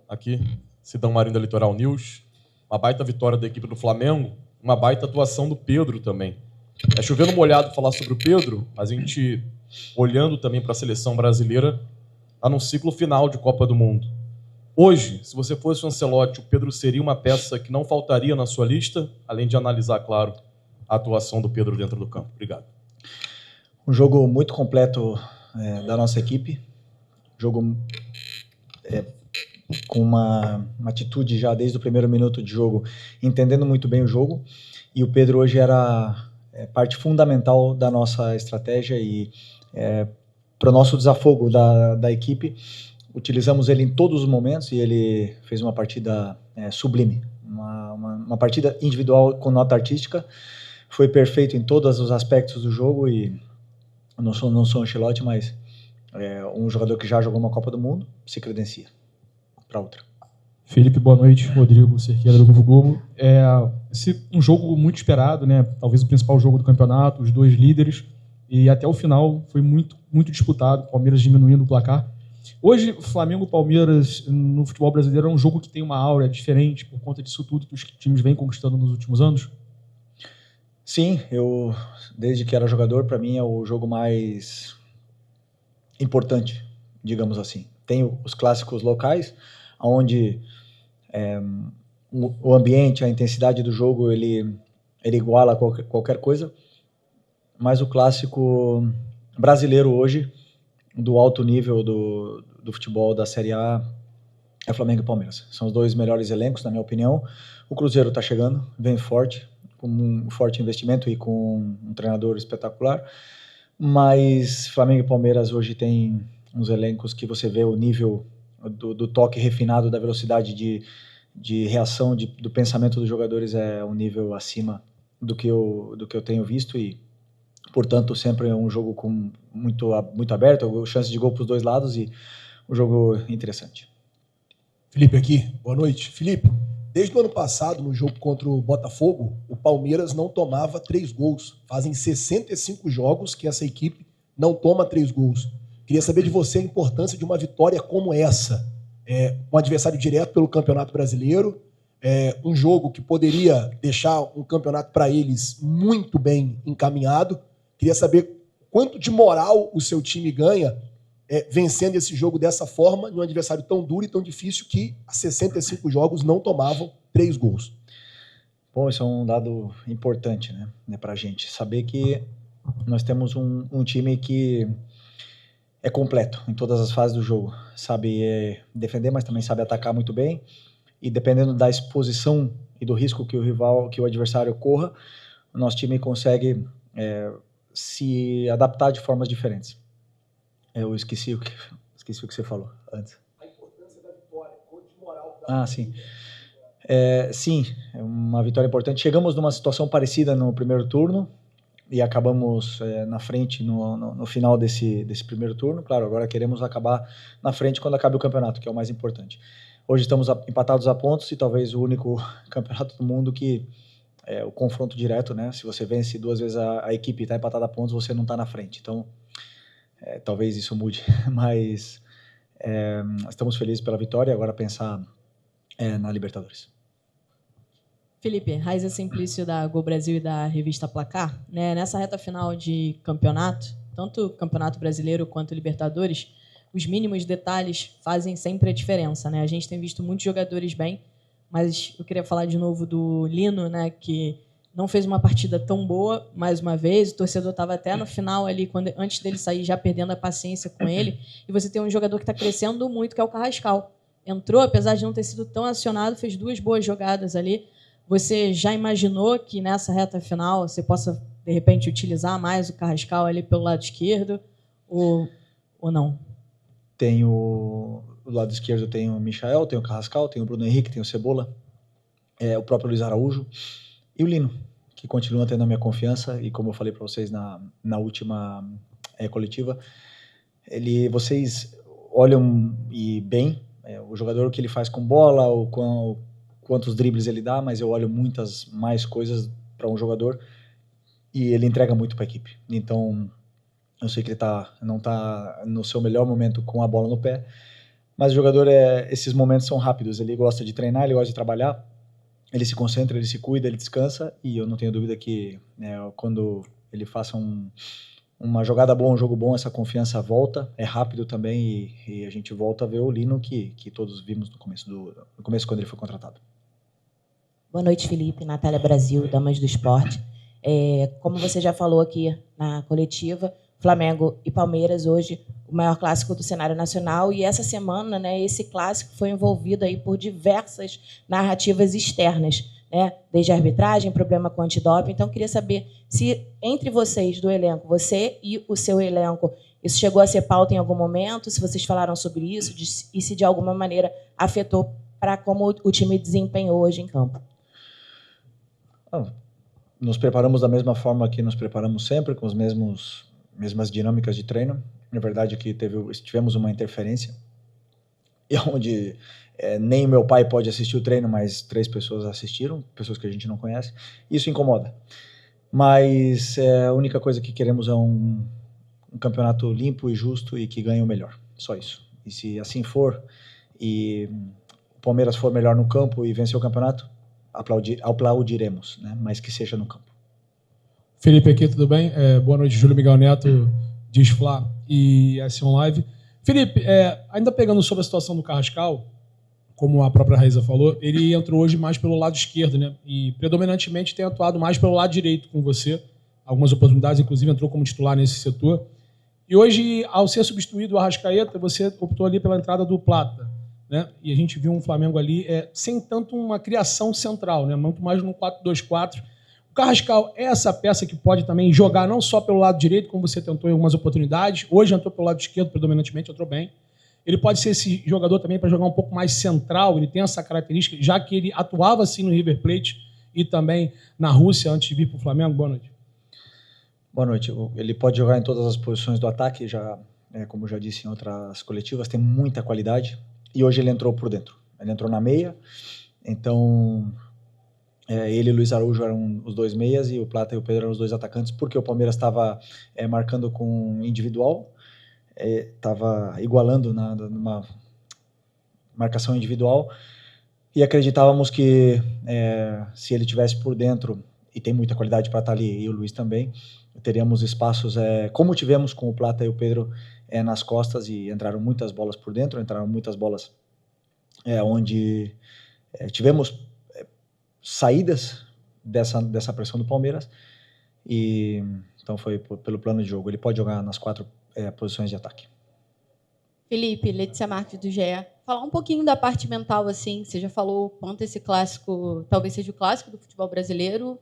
aqui, Sidão Marinho da Litoral News. Uma baita vitória da equipe do Flamengo, uma baita atuação do Pedro também. É chovendo molhado falar sobre o Pedro, mas a gente, olhando também para a seleção brasileira, está num ciclo final de Copa do Mundo. Hoje, se você fosse o Ancelotti, o Pedro seria uma peça que não faltaria na sua lista, além de analisar, claro, a atuação do Pedro dentro do campo. Obrigado. Um jogo muito completo da nossa equipe. Jogo com uma atitude já desde o primeiro minuto de jogo, entendendo muito bem o jogo. E o Pedro hoje era parte fundamental da nossa estratégia e para o nosso desafogo da equipe. Utilizamos ele em todos os momentos e ele fez uma partida sublime. Uma partida individual com nota artística. Foi perfeito em todos os aspectos do jogo e eu não sou um Ancelotti, mas um jogador que já jogou uma Copa do Mundo se credencia para outra. Felipe, boa noite. Rodrigo Cerqueira do Novo Globo. Um jogo muito esperado, né? Talvez o principal jogo do campeonato, os dois líderes, e até o final foi muito, muito disputado, Palmeiras diminuindo o placar. Hoje, Flamengo e Palmeiras no futebol brasileiro é um jogo que tem uma aura diferente por conta disso tudo que os times vêm conquistando nos últimos anos? Sim, desde que era jogador, para mim é o jogo mais importante, digamos assim. Tem os clássicos locais, onde o ambiente, a intensidade do jogo, ele iguala qualquer coisa, mas o clássico brasileiro hoje, do alto nível do futebol da Série A, é Flamengo e Palmeiras. São os dois melhores elencos, na minha opinião. O Cruzeiro está chegando, vem forte, com um forte investimento e com um treinador espetacular, mas Flamengo e Palmeiras hoje tem uns elencos que você vê o nível do toque refinado, da velocidade de reação, do pensamento dos jogadores é um nível acima do que eu tenho visto e, portanto, sempre é um jogo com muito aberto, chance de gol para os dois lados e um jogo interessante. Felipe aqui, boa noite. Felipe, desde o ano passado, no jogo contra o Botafogo, o Palmeiras não tomava 3 gols. Fazem 65 jogos que essa equipe não toma 3 gols. Queria saber de você a importância de uma vitória como essa. Um adversário direto pelo Campeonato Brasileiro, um jogo que poderia deixar um campeonato para eles muito bem encaminhado. Queria saber quanto de moral o seu time ganha vencendo esse jogo dessa forma, num adversário tão duro e tão difícil que há 65 jogos não tomavam 3 gols. Bom, isso é um dado importante, né, para a gente. Saber que nós temos um time que é completo em todas as fases do jogo. Sabe defender, mas também sabe atacar muito bem. E dependendo da exposição e do risco que o adversário corra, o nosso time consegue se adaptar de formas diferentes. Eu esqueci o que você falou antes. A importância da vitória, quanto de moral. Sim. Sim, é uma vitória importante. Chegamos numa situação parecida no primeiro turno e acabamos na frente no final desse primeiro turno. Claro, agora queremos acabar na frente quando acabe o campeonato, que é o mais importante. Hoje estamos empatados a pontos e talvez o único campeonato do mundo que o confronto direto, né? Se você vence 2 vezes a equipe e está empatada a pontos, você não está na frente. Então, talvez isso mude, mas estamos felizes pela vitória e agora pensar na Libertadores. Felipe, Raiza Simplício da Gol Brasil e da revista Placar, né? Nessa reta final de campeonato, tanto Campeonato Brasileiro quanto Libertadores, os mínimos detalhes fazem sempre a diferença, né? A gente tem visto muitos jogadores bem, mas eu queria falar de novo do Lino, né? Que não fez uma partida tão boa, mais uma vez, o torcedor estava até no final ali, antes dele sair, já perdendo a paciência com ele, e você tem um jogador que está crescendo muito, que é o Carrascal. Entrou, apesar de não ter sido tão acionado, fez 2 boas jogadas ali. Você já imaginou que nessa reta final você possa, de repente, utilizar mais o Carrascal ali pelo lado esquerdo, ou não? Do lado esquerdo tem o Michael, tem o Carrascal, tem o Bruno Henrique, tem o Cebola, o próprio Luiz Araújo e o Lino, que continua tendo a minha confiança e, como eu falei para vocês na última coletiva, vocês olham bem o jogador, o que ele faz com bola, quantos dribles ele dá, mas eu olho muitas mais coisas para um jogador e ele entrega muito para a equipe. Então, eu sei que ele não está no seu melhor momento com a bola no pé, Mas o jogador, esses momentos são rápidos. Ele gosta de treinar, ele gosta de trabalhar, ele se concentra, ele se cuida, ele descansa. E eu não tenho dúvida que quando ele faça uma jogada boa, um jogo bom, essa confiança volta. É rápido também e a gente volta a ver o Lino que todos vimos no começo quando ele foi contratado. Boa noite, Felipe. Natália Brasil, Damas do Esporte. Como você já falou aqui na coletiva, Flamengo e Palmeiras hoje o maior clássico do cenário nacional, e essa semana, né, esse clássico foi envolvido aí por diversas narrativas externas, né, desde a arbitragem, problema com antidoping. Então, queria saber se entre vocês do elenco, você e o seu elenco, isso chegou a ser pauta em algum momento, se vocês falaram sobre isso e se de alguma maneira afetou para como o time desempenhou hoje em campo. Nos preparamos da mesma forma que nos preparamos sempre, com as mesmas dinâmicas de treino. Na verdade é que tivemos uma interferência, e onde nem meu pai pode assistir o treino, mas 3 pessoas assistiram, pessoas que a gente não conhece. Isso incomoda. Mas a única coisa que queremos é um campeonato limpo e justo e que ganhe o melhor. Só isso. E se assim for, e o Palmeiras for melhor no campo e vencer o campeonato, aplaudiremos, né? Mas que seja no campo. Felipe aqui, tudo bem? Boa noite, Júlio Miguel Neto, Diz Fla e S1 Live. Felipe, ainda pegando sobre a situação do Carrascal, como a própria Raíza falou, ele entrou hoje mais pelo lado esquerdo, né? E predominantemente tem atuado mais pelo lado direito com você. Algumas oportunidades, inclusive, entrou como titular nesse setor. E hoje, ao ser substituído o Arrascaeta, você optou ali pela entrada do Plata, né? E a gente viu um Flamengo ali sem tanto uma criação central, né? Muito mais no 4-2-4. O Carrascal é essa peça que pode também jogar não só pelo lado direito, como você tentou em algumas oportunidades. Hoje entrou pelo lado esquerdo, predominantemente, entrou bem. Ele pode ser esse jogador também para jogar um pouco mais central, ele tem essa característica, já que ele atuava assim no River Plate e também na Rússia antes de vir para o Flamengo. Boa noite. Boa noite. Ele pode jogar em todas as posições do ataque, como já disse em outras coletivas, tem muita qualidade, e hoje ele entrou por dentro. Ele entrou na meia, então ele e o Luiz Araújo eram os 2 meias e o Plata e o Pedro eram os 2 atacantes, porque o Palmeiras estava marcando com individual, estava igualando numa marcação individual, e acreditávamos que se ele tivesse por dentro, e tem muita qualidade para estar ali, e o Luiz também, teríamos espaços, como tivemos com o Plata e o Pedro nas costas, e entraram muitas bolas por dentro, entraram muitas bolas onde tivemos saídas dessa pressão do Palmeiras, e então foi pelo plano de jogo. Ele pode jogar nas 4 posições de ataque. Felipe, Letícia Marques do GE. Falar um pouquinho da parte mental, assim, você já falou quanto esse clássico, talvez seja o clássico do futebol brasileiro,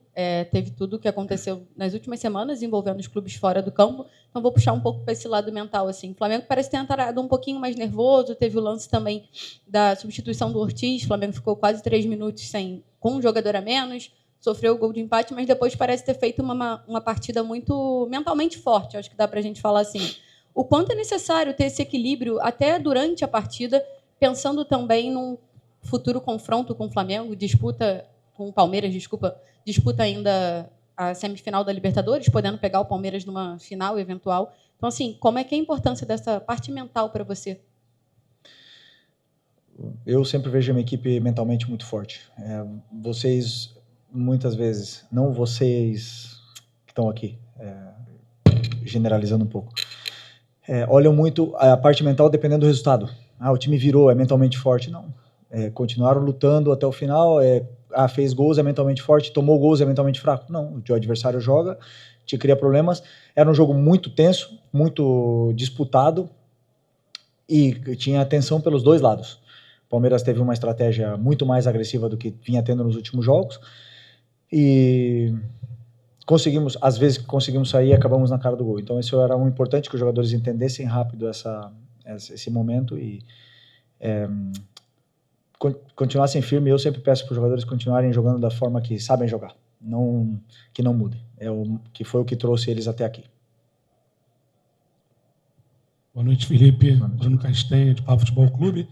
teve tudo o que aconteceu nas últimas semanas envolvendo os clubes fora do campo, então vou puxar um pouco para esse lado mental, assim. O Flamengo parece ter entrado um pouquinho mais nervoso, teve o lance também da substituição do Ortiz, o Flamengo ficou quase 3 minutos com um jogador a menos, sofreu o gol de empate, mas depois parece ter feito uma partida muito mentalmente forte, acho que dá para a gente falar assim. O quanto é necessário ter esse equilíbrio até durante a partida, pensando também num futuro confronto com o Flamengo, disputa com o Palmeiras, disputa ainda a semifinal da Libertadores, podendo pegar o Palmeiras numa final eventual. Então, assim, como é que é a importância dessa parte mental para você? Eu sempre vejo a minha equipe mentalmente muito forte. Vocês, muitas vezes, não vocês que estão aqui, generalizando um pouco, olham muito a parte mental dependendo do resultado. O time virou, é mentalmente forte. Não. Continuaram lutando até o final, fez gols, é mentalmente forte, tomou gols, é mentalmente fraco. Não, o adversário joga, te cria problemas. Era um jogo muito tenso, muito disputado, e tinha tensão pelos 2 lados. O Palmeiras teve uma estratégia muito mais agressiva do que vinha tendo nos últimos jogos, e às vezes conseguimos sair e acabamos na cara do gol. Então isso era importante, que os jogadores entendessem rápido esse momento e continuassem firmes. Eu sempre peço para os jogadores continuarem jogando da forma que sabem jogar, que não mudem. Que foi o que trouxe eles até aqui. Boa noite, Felipe. Bruno Castanha, de Pau Futebol Clube.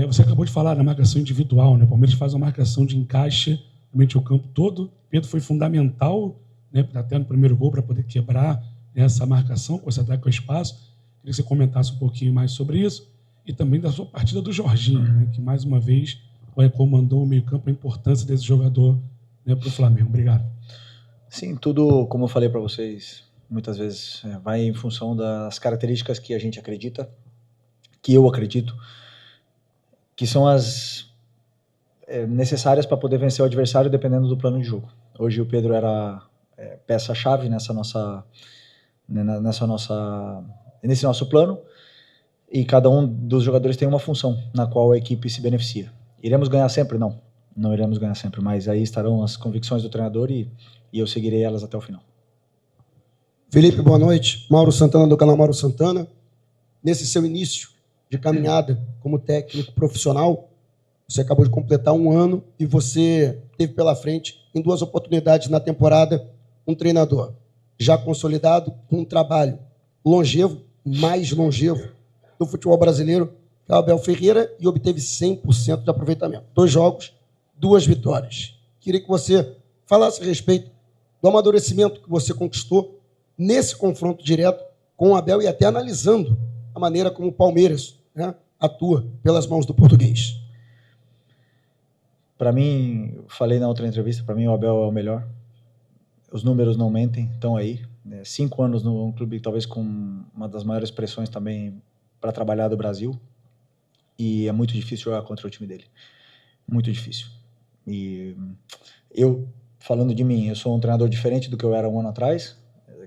Você acabou de falar da marcação individual, né? O Palmeiras faz uma marcação de encaixe realmente o campo todo. Pedro foi fundamental, né, até no primeiro gol, para poder quebrar essa marcação, com esse ataque ao espaço. Queria que você comentasse um pouquinho mais sobre isso. e também da sua partida do Jorginho, né, que mais uma vez comandou o meio-campo, a importância desse jogador, né, para o Flamengo. Obrigado. Sim, tudo, como eu falei para vocês, muitas vezes vai em função das características que a gente acredita, que eu acredito, que são as necessárias para poder vencer o adversário dependendo do plano de jogo. Hoje o Pedro era peça-chave nesse nosso plano, e cada um dos jogadores tem uma função na qual a equipe se beneficia. Iremos ganhar sempre? Não iremos ganhar sempre, mas aí estarão as convicções do treinador e eu seguirei elas até o final. Felipe, boa noite. Mauro Santana, do canal Mauro Santana. Nesse seu início de caminhada como técnico profissional, você acabou de completar 1 ano e você teve pela frente, em 2 oportunidades na temporada, um treinador já consolidado, com um trabalho longevo, mais longevo do futebol brasileiro, que é o Abel Ferreira, e obteve 100% de aproveitamento. 2 jogos, 2 vitórias. Queria que você falasse a respeito do amadurecimento que você conquistou nesse confronto direto com o Abel e até analisando a maneira como o Palmeiras, né, atua pelas mãos do português. Para mim, falei na outra entrevista, para mim o Abel é o melhor. Os números não mentem, estão aí. 5 anos num clube talvez com uma das maiores pressões também para trabalhar do Brasil. E é muito difícil jogar contra o time dele. Muito difícil. E eu, falando de mim, eu sou um treinador diferente do que eu era 1 ano atrás.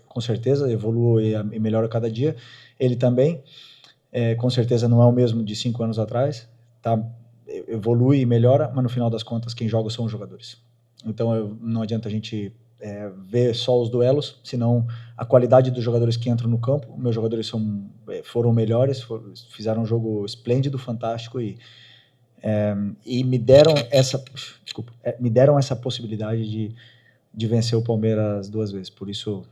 Com certeza, evoluo e melhoro cada dia. Ele também, com certeza não é o mesmo de 5 anos atrás. Tá? Evolui e melhora, mas no final das contas quem joga são os jogadores. Então não adianta a gente ver só os duelos, senão a qualidade dos jogadores que entram no campo. Meus jogadores foram melhores, fizeram um jogo esplêndido, fantástico e me deram essa possibilidade de vencer o Palmeiras 2 vezes. Por isso,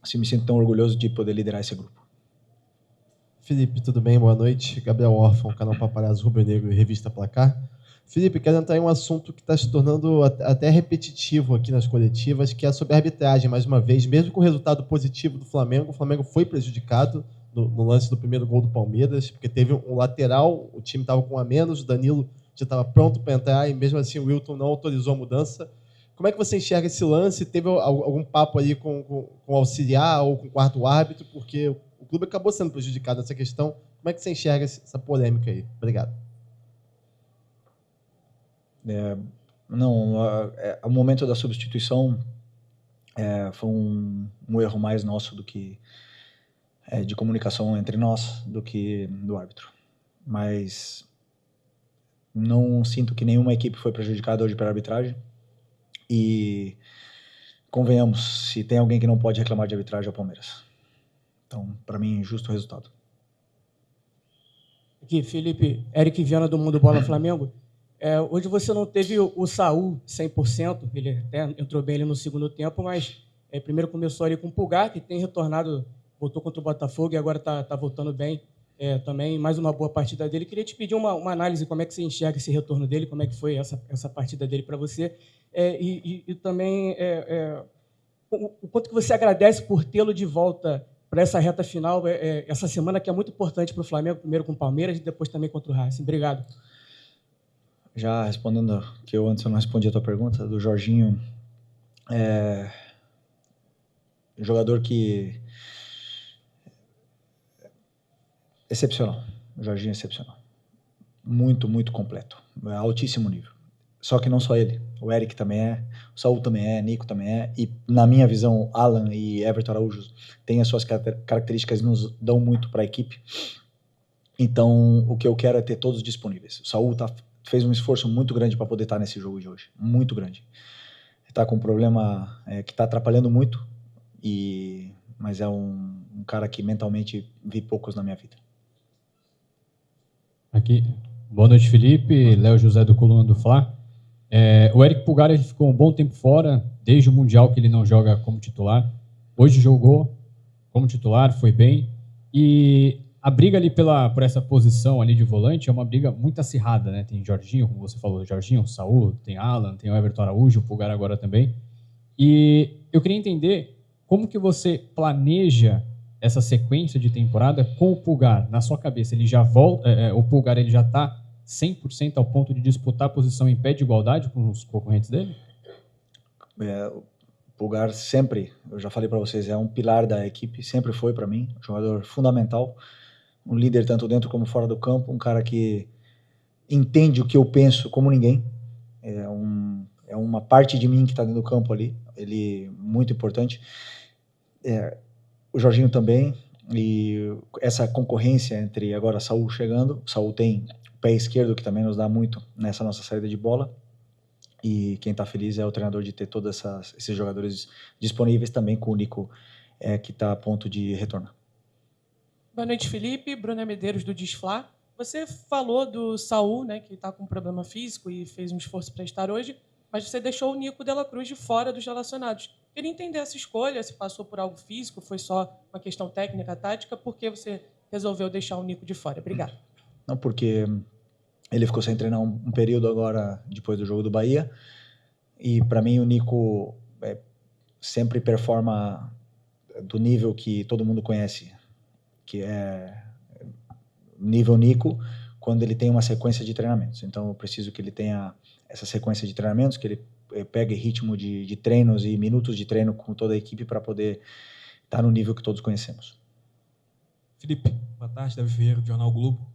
assim, me sinto tão orgulhoso de poder liderar esse grupo. Felipe, tudo bem? Boa noite. Gabriel Órfão, canal Paparazzo Rubro Negro e Revista Placar. Felipe, quero entrar em um assunto que está se tornando até repetitivo aqui nas coletivas, que é sobre a arbitragem, mais uma vez. Mesmo com o resultado positivo do Flamengo, o Flamengo foi prejudicado no lance do primeiro gol do Palmeiras, porque teve um lateral, o time estava com 1 a menos, o Danilo já estava pronto para entrar e mesmo assim o Wilton não autorizou a mudança. Como é que você enxerga esse lance? Teve algum papo aí com o auxiliar ou com o quarto árbitro? Porque o clube acabou sendo prejudicado nessa questão. Como é que você enxerga essa polêmica aí? Obrigado. O momento da substituição foi um erro mais nosso do que de comunicação entre nós do que do árbitro. Mas não sinto que nenhuma equipe foi prejudicada hoje pela arbitragem. E convenhamos, se tem alguém que não pode reclamar de arbitragem é o Palmeiras. Então, para mim, justo o resultado. Aqui, Felipe, Eric Viana do Mundo Bola Flamengo. Hoje você não teve o Saul 100%, ele até entrou bem ali no segundo tempo, mas primeiro começou ali com o Pulgar, que tem retornado, voltou contra o Botafogo e agora está voltando bem também, mais uma boa partida dele. Queria te pedir uma análise, como é que você enxerga esse retorno dele, como é que foi essa partida dele para você, e também o quanto que você agradece por tê-lo de volta para essa reta final, essa semana que é muito importante para o Flamengo, primeiro com o Palmeiras e depois também contra o Racing. Obrigado. Já respondendo, que eu antes não respondi a tua pergunta, do Jorginho, jogador que excepcional, o Jorginho é excepcional, muito, muito completo, altíssimo nível. Só que não só ele, o Eric também o Saul também Nico também e na minha visão, Alan e Everton Araújo têm as suas características e nos dão muito para a equipe. Então, o que eu quero é ter todos disponíveis. O Saul fez um esforço muito grande para poder estar nesse jogo de hoje, muito grande. Está com um problema que está atrapalhando muito, mas é um cara que mentalmente vi poucos na minha vida. Aqui, boa noite, Felipe, Léo José do Coluna do Fla. O Eric Pulgar ele ficou um bom tempo fora, desde o Mundial que ele não joga como titular. Hoje jogou como titular, foi bem. E a briga ali por essa posição ali de volante é uma briga muito acirrada, né? Tem Jorginho, como você falou, Jorginho, Saul, tem Alan, tem o Everton Araújo, o Pulgar agora também. E eu queria entender como que você planeja essa sequência de temporada com o Pulgar, na sua cabeça, ele já volta, o Pulgar ele já está 100% ao ponto de disputar a posição em pé de igualdade com os concorrentes dele? O Pulgar sempre, eu já falei para vocês, é um pilar da equipe, sempre foi para mim, um jogador fundamental, um líder tanto dentro como fora do campo, um cara que entende o que eu penso como ninguém, é uma parte de mim que está dentro do campo ali, ele muito importante. O Jorginho também, e essa concorrência entre agora Saúl chegando, Saúl tem o pé esquerdo que também nos dá muito nessa nossa saída de bola, e quem está feliz é o treinador de ter todos esses jogadores disponíveis, também com o Nico que está a ponto de retornar. Boa noite, Felipe. Bruna Medeiros, do Disfla. Você falou do Saúl, né, que está com um problema físico e fez um esforço para estar hoje, mas você deixou o Nico de la Cruz de fora dos relacionados. Queria entender essa escolha, se passou por algo físico, foi só uma questão técnica, tática, por que você resolveu deixar o Nico de fora? Obrigado. Não, porque ele ficou sem treinar um período agora, depois do jogo do Bahia, e para mim o Nico sempre performa do nível que todo mundo conhece, que é nível Nico, quando ele tem uma sequência de treinamentos. Então eu preciso que ele tenha essa sequência de treinamentos, que ele pegue ritmo de treinos e minutos de treino com toda a equipe para poder estar no nível que todos conhecemos. Felipe, boa tarde, Davi Ferreira, do Jornal Globo.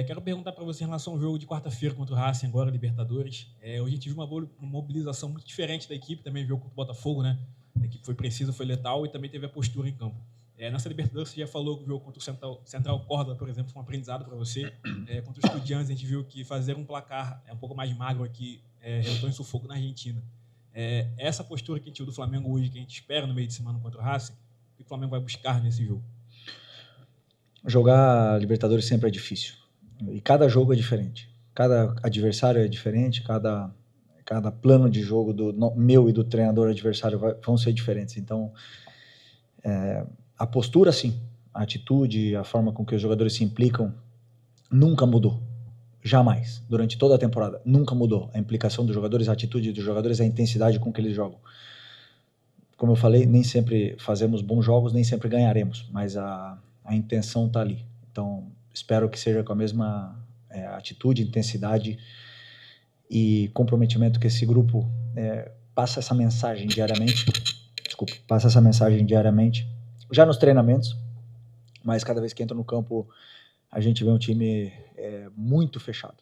Quero perguntar para você em relação ao jogo de quarta-feira contra o Racing, agora Libertadores. Hoje a gente viu uma mobilização muito diferente da equipe, também viu contra o Botafogo, né? A equipe foi precisa, foi letal e também teve a postura em campo. Nessa Libertadores você já falou que o jogo contra o Central Córdoba, por exemplo, foi um aprendizado para você. Contra os Estudiantes a gente viu que fazer um placar um pouco mais magro aqui resultou em sufoco na Argentina. Essa postura que a gente viu do Flamengo hoje, que a gente espera no meio de semana contra o Racing, o que o Flamengo vai buscar nesse jogo? Jogar Libertadores sempre é difícil. E cada jogo é diferente. Cada adversário é diferente, cada plano de jogo do meu e do treinador adversário vão ser diferentes. Então, a postura, sim. A atitude, a forma com que os jogadores se implicam, nunca mudou. Jamais. Durante toda a temporada, nunca mudou. A implicação dos jogadores, a atitude dos jogadores, a intensidade com que eles jogam. Como eu falei, nem sempre fazemos bons jogos, nem sempre ganharemos, mas a intenção está ali. Então, espero que seja com a mesma atitude, intensidade e comprometimento que esse grupo passa essa mensagem diariamente. Passa essa mensagem diariamente, já nos treinamentos, mas cada vez que entra no campo, a gente vê um time muito fechado,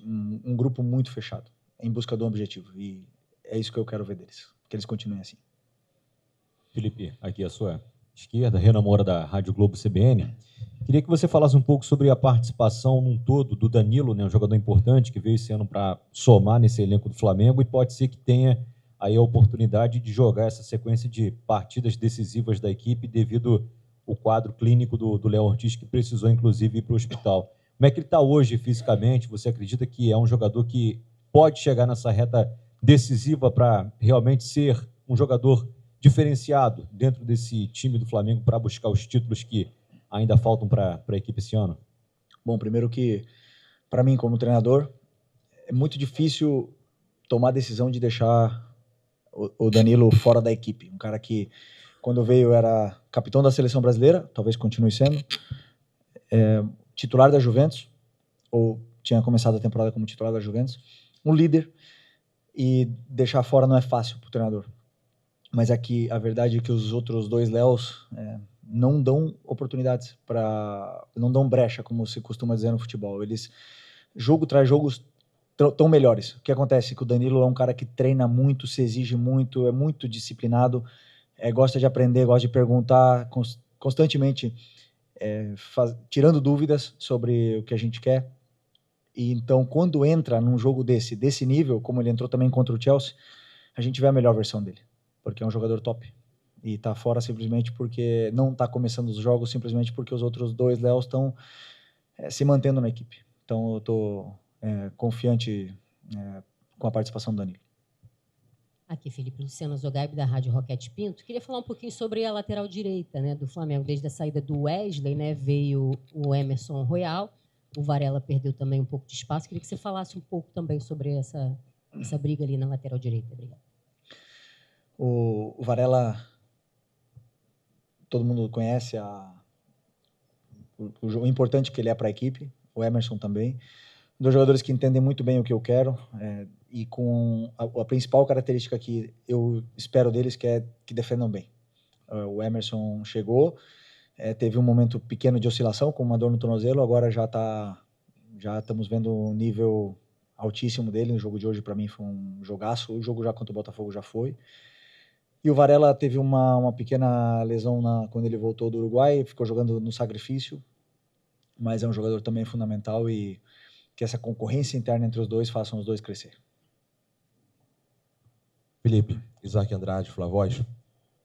um grupo muito fechado, em busca do objetivo. E é isso que eu quero ver deles, que eles continuem assim. Felipe, aqui à sua esquerda, Renan Moura, da Rádio Globo CBN. Queria que você falasse um pouco sobre a participação num todo do Danilo, né, um jogador importante que veio esse ano para somar nesse elenco do Flamengo e pode ser que tenha aí a oportunidade de jogar essa sequência de partidas decisivas da equipe devido ao quadro clínico do Léo Ortiz, que precisou, inclusive, ir para o hospital. Como é que ele está hoje fisicamente? Você acredita que é um jogador que pode chegar nessa reta decisiva para realmente ser um jogador diferenciado dentro desse time do Flamengo para buscar os títulos que ainda faltam para a equipe esse ano? Bom, primeiro que, para mim, como treinador, é muito difícil tomar a decisão de deixar o Danilo fora da equipe. Um cara que, quando veio, era capitão da seleção brasileira, talvez continue sendo, titular da Juventus, ou tinha começado a temporada como titular da Juventus, um líder, e deixar fora não é fácil para o treinador. Mas aqui a verdade é que os outros dois Léos não dão oportunidades, não dão brecha, como se costuma dizer no futebol. Eles, jogo tras jogo, tão melhores. O que acontece é que o Danilo é um cara que treina muito, se exige muito, é muito disciplinado, gosta de aprender, gosta de perguntar constantemente, tirando dúvidas sobre o que a gente quer. E então, quando entra num jogo desse nível, como ele entrou também contra o Chelsea, a gente vê a melhor versão dele, porque é um jogador top. E tá fora simplesmente porque não tá começando os jogos, simplesmente porque os outros dois Léos estão se mantendo na equipe. Então eu tô confiante com a participação do Danilo. Aqui, Felipe, Luciano Zogaib, da Rádio Roquete Pinto. Queria falar um pouquinho sobre a lateral direita, né, do Flamengo. Desde a saída do Wesley, né, veio o Emerson Royal. O Varela perdeu também um pouco de espaço. Queria que você falasse um pouco também sobre essa briga ali na lateral direita. Obrigado. O Varela todo mundo conhece o importante que ele é para a equipe, o Emerson também. Dois jogadores que entendem muito bem o que eu quero, e com a principal característica que eu espero deles, que é que defendam bem. O Emerson chegou, teve um momento pequeno de oscilação, com uma dor no tornozelo, agora já estamos vendo um nível altíssimo dele. No jogo de hoje, para mim, foi um jogaço. O jogo já contra o Botafogo já foi. E o Varela teve uma pequena lesão quando ele voltou do Uruguai, ficou jogando no sacrifício, mas é um jogador também fundamental, e que essa concorrência interna entre os dois façam os dois crescer. Felipe, Isaac Andrade, Flavoz,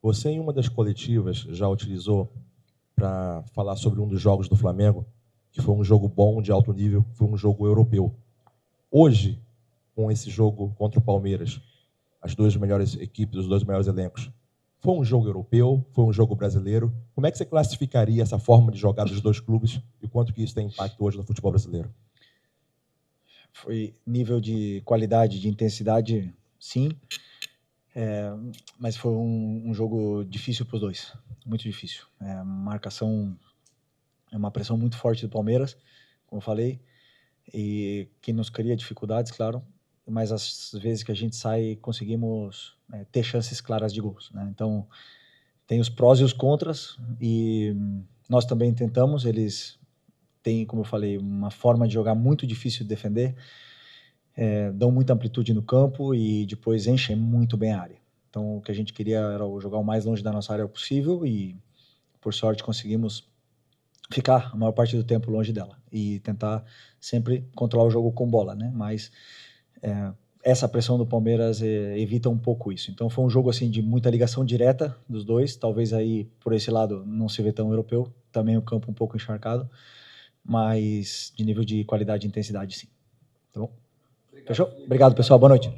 você em uma das coletivas já utilizou para falar sobre um dos jogos do Flamengo, que foi um jogo bom, de alto nível, foi um jogo europeu. Hoje, com esse jogo contra o Palmeiras, as duas melhores equipes, os dois melhores elencos, foi um jogo europeu, foi um jogo brasileiro. Como é que você classificaria essa forma de jogar dos dois clubes e quanto que isso tem impacto hoje no futebol brasileiro? Foi nível de qualidade, de intensidade, sim. Mas foi um jogo difícil para os dois, muito difícil. Marcação, é uma pressão muito forte do Palmeiras, como eu falei, e que nos cria dificuldades, claro, mas às vezes que a gente sai, conseguimos ter chances claras de gols, né? Então, tem os prós e os contras, e nós também tentamos. Eles têm, como eu falei, uma forma de jogar muito difícil de defender, dão muita amplitude no campo e depois enchem muito bem a área. Então, o que a gente queria era jogar o mais longe da nossa área possível, e por sorte conseguimos ficar a maior parte do tempo longe dela e tentar sempre controlar o jogo com bola, né? Mas essa pressão do Palmeiras evita um pouco isso. Então foi um jogo assim de muita ligação direta dos dois, talvez aí por esse lado não se vê tão europeu, também o campo um pouco encharcado, mas de nível de qualidade e intensidade, sim. Tá bom? Fechou? Obrigado, pessoal. Boa noite.